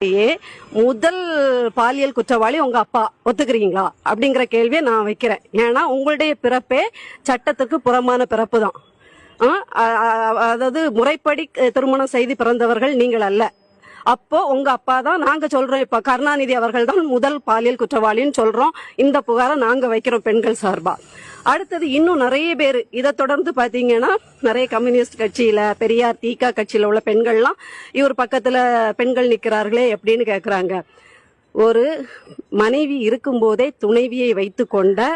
முதல் பாலியல் குற்றவாளி உங்க அப்பா, ஒத்துக்கிறீங்களா அப்படிங்கிற கேள்வியை நான் வைக்கிறேன். ஏன்னா உங்களுடைய பிறப்பே சட்டத்துக்கு புறமான பிறப்பு தான். அதாவது முறைப்படி திருமணம் செய்து பிறந்தவர்கள் நீங்கள் அல்ல. அப்போ உங்க அப்பா தான் நாங்க சொல்றோம். இப்ப கருணாநிதி அவர்கள் தான் முதல் பாலியல் குற்றவாளின்னு சொல்றோம். இந்த புகாரை நாங்க வைக்கிறோம் பெண்கள் சார்பா. அடுத்தது இன்னும் நிறைய பேர் இதை தொடர்ந்து பாத்தீங்கன்னா நிறைய கம்யூனிஸ்ட் கட்சியில, பெரியார் தீகா கட்சியில உள்ள பெண்கள்லாம் இவர் பக்கத்துல பெண்கள் நிக்கிறார்களே எப்படின்னு கேக்குறாங்க. ஒரு மனைவி இருக்கும் போதே துணைவியை வைத்து கொண்ட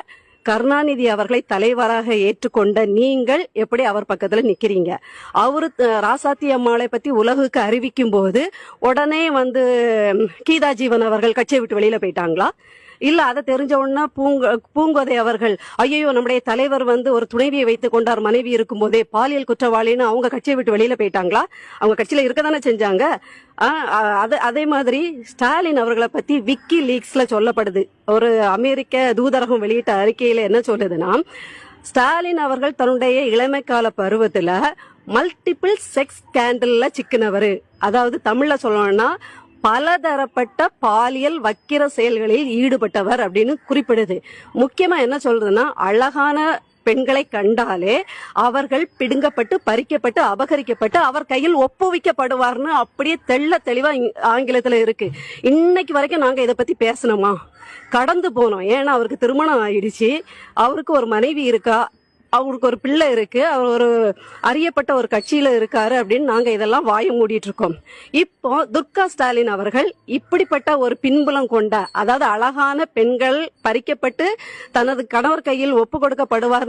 கருணாநிதி அவர்களை தலைவராக ஏற்றுக்கொண்ட நீங்கள் எப்படி அவர் பக்கத்துல நிக்கிறீங்க? அவரு ராசாத்தி அம்மாளை பத்தி உலகுக்கு அறிவிக்கும் போது உடனே கீதா ஜீவன் அவர்கள் கட்சியை விட்டு வெளியில போயிட்டாங்களா? இல்ல அதை தெரிஞ்ச உடனே பூங்கோதை அவர்கள் ஐயோ நம்முடைய தலைவர் ஒரு துணைவியை வைத்துக் கொண்டார் மனைவி இருக்கும் போதே பாலியல் குற்றவாளின்னு அவங்க கட்சியை விட்டு வெளியில போயிட்டாங்களா? அவங்க கட்சியில இருக்கதானே செஞ்சாங்க. அதே மாதிரி ஸ்டாலின் அவர்களை பத்தி விக்கி லீக்ஸ்ல சொல்லப்படுது. ஒரு அமெரிக்க தூதரகம் வெளியிட்ட அறிக்கையில என்ன சொல்லுதுன்னா, ஸ்டாலின் அவர்கள் தன்னுடைய இளமை கால பருவத்துல மல்டிபிள் செக்ஸ் ஸ்கேண்டல்ல சிக்கினவர். அதாவது தமிழ்ல சொல்லணும்னா பலதரப்பட்ட பாலியல் வக்கிர செயல்களில் ஈடுபட்டவர் அப்படின்னு குறிப்பிடுது. முக்கியமா என்ன சொல்றதுன்னா, அழகான பெண்களை கண்டாலே அவர்கள் பிடுங்கப்பட்டு, பறிக்கப்பட்டு, அபகரிக்கப்பட்டு அவர் கையில் ஒப்புவிக்கப்படுவார்னு அப்படியே தெள்ள தெளிவா ஆங்கிலத்துல இருக்கு. இன்னைக்கு வரைக்கும் நாங்க இதை பத்தி பேசணுமா? கடந்து போனோம். ஏன்னா அவருக்கு திருமணம் ஆயிடுச்சு, அவருக்கு ஒரு மனைவி இருக்கா, அவருக்கு ஒரு பிள்ளை இருக்கு, அவர் ஒரு அறியப்பட்ட ஒரு கட்சியில இருக்காரு அப்படின்னு நாங்க இதெல்லாம் வாய மூடிட்டு இருக்கோம். இப்போ துர்கா ஸ்டாலின் அவர்கள் இப்படிப்பட்ட ஒரு பின்புலம் கொண்ட, அதாவது அழகான பெண்கள் பறிக்கப்பட்டு தனது கணவர் கையில் ஒப்பு கொடுக்கப்படுவார்